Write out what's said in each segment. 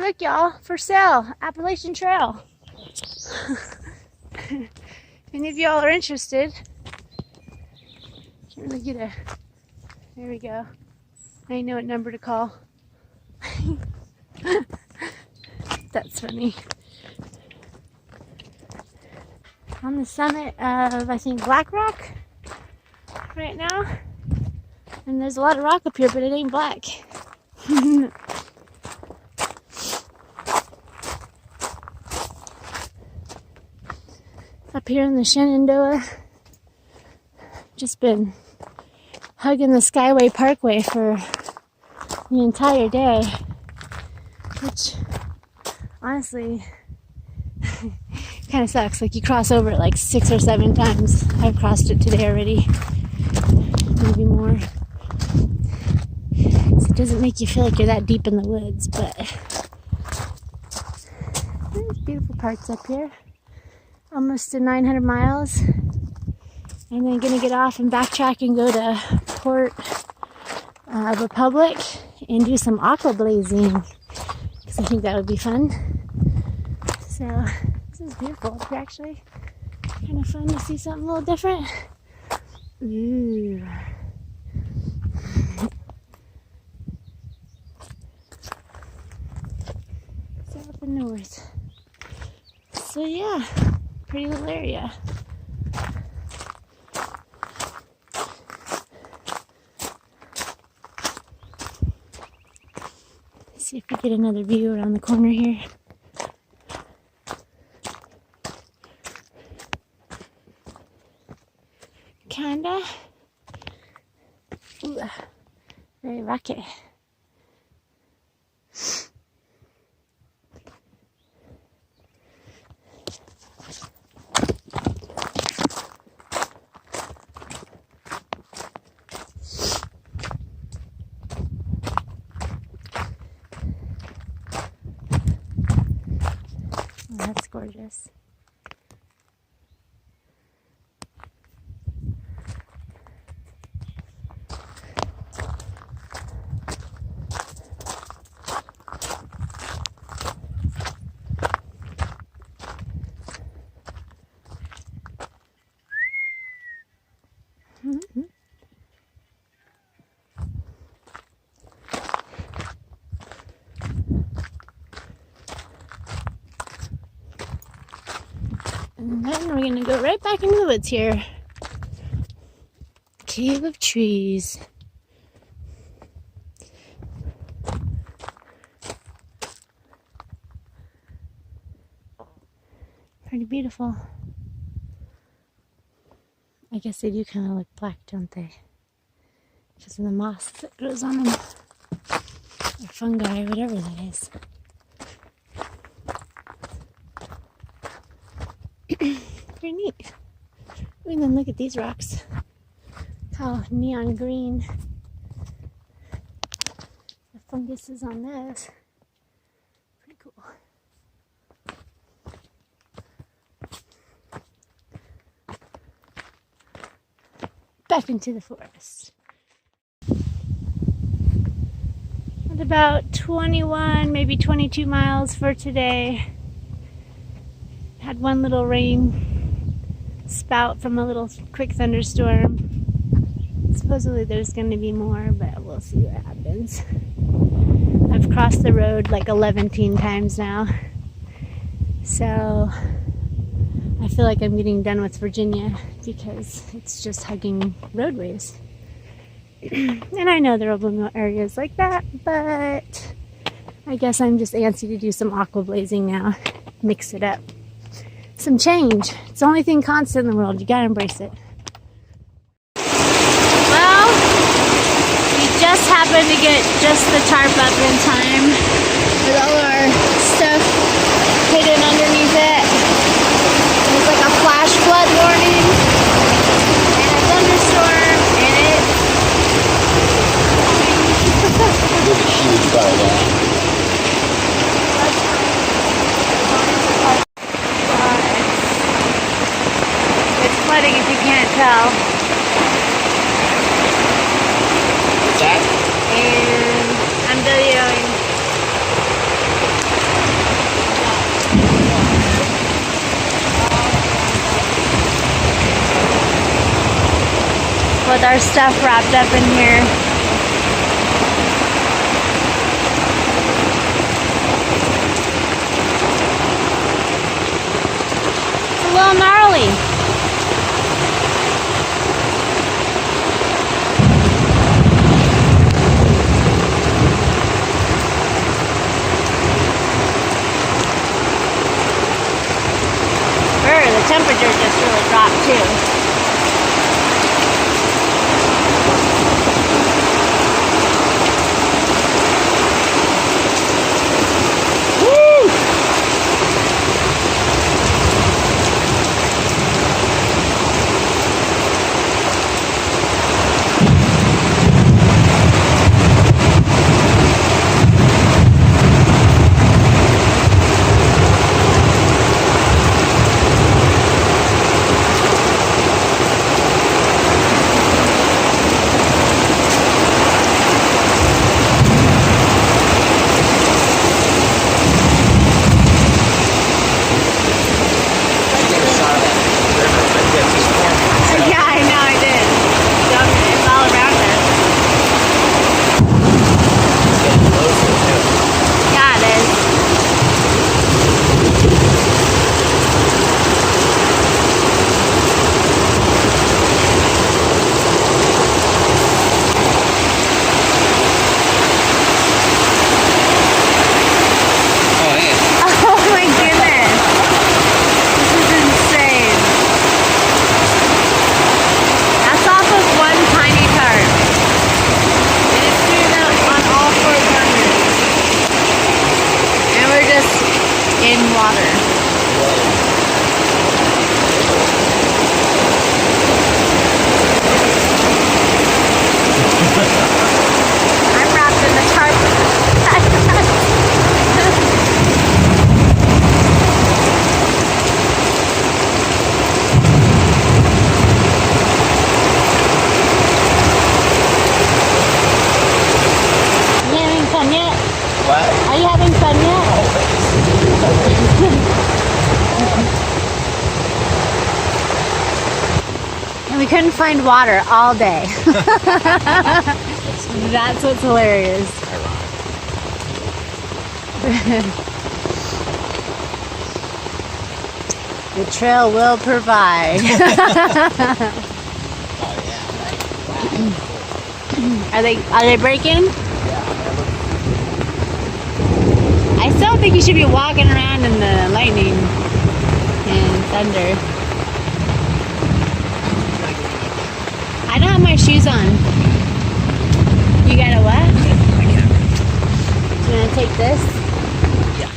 look, y'all, for sale, Appalachian Trail. If any of y'all are interested, can't really get a, there we go. I know what number to call. That's funny. On the summit of, I think, Blackrock right now. And there's a lot of rock up here, but it ain't black. Up here in the Shenandoah, just been hugging the Skyway Parkway for the entire day, which honestly kind of sucks. Like, you cross over it like 6 or 7 times. I've crossed it today already, maybe more. So it doesn't make you feel like you're that deep in the woods, but there's beautiful parts up here. Almost to 900 miles, and then gonna get off and backtrack and go to Port Republic and do some aqua blazing, because I think that would be fun. So this is beautiful. It's actually kind of fun to see something a little different. Ooh. So up in north. So yeah. Pretty little area. Let's see if we get another view around the corner here. Kinda. Ooh, very rocky. That's gorgeous. Mm-hmm. And then we're gonna go right back into the woods here. Cave of trees. Pretty beautiful. I guess they do kind of look black, don't they? Because of the moss that grows on them. Or fungi, or whatever that is. Very neat. And then look at these rocks. How neon green the fungus is on those. Pretty cool. Back into the forest. At about 21, maybe 22 miles for today. Had one little rain spout from a little quick thunderstorm. Supposedly there's going to be more, but we'll see what happens. I've crossed the road like 11 times now. So I feel like I'm getting done with Virginia because it's just hugging roadways. And I know there will be more areas like that, but I guess I'm just antsy to do some aqua blazing now. Mix it up. Some change. It's the only thing constant in the world. You gotta embrace it. Well, we just happened to get just the tarp up in time with all our stuff hidden underneath it. There's like a flash flood warning and a thunderstorm in it. Huge by that. Flooding if you can't tell. What's that? And I'm videoing. with our stuff wrapped up in here. It's a little gnarly. The temperature just really dropped too. And we couldn't find water all day. That's what's hilarious. The trail will provide. Are they breaking? I still think you should be walking around in the lightning and thunder. I don't have my shoes on. You got a what? I can't. You want to take this? Yeah.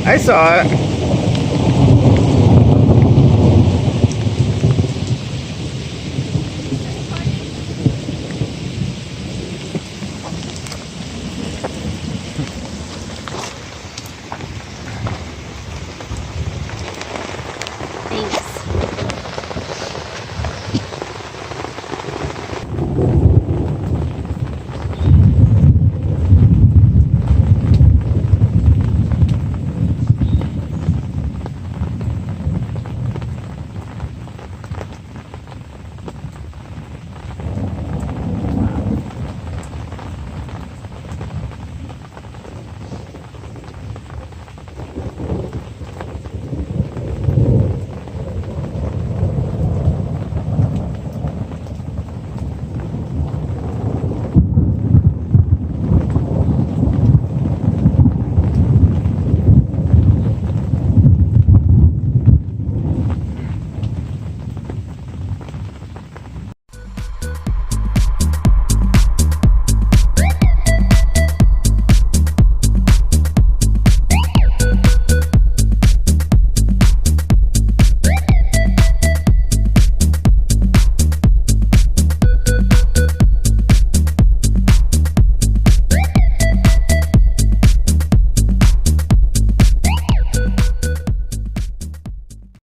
I saw it.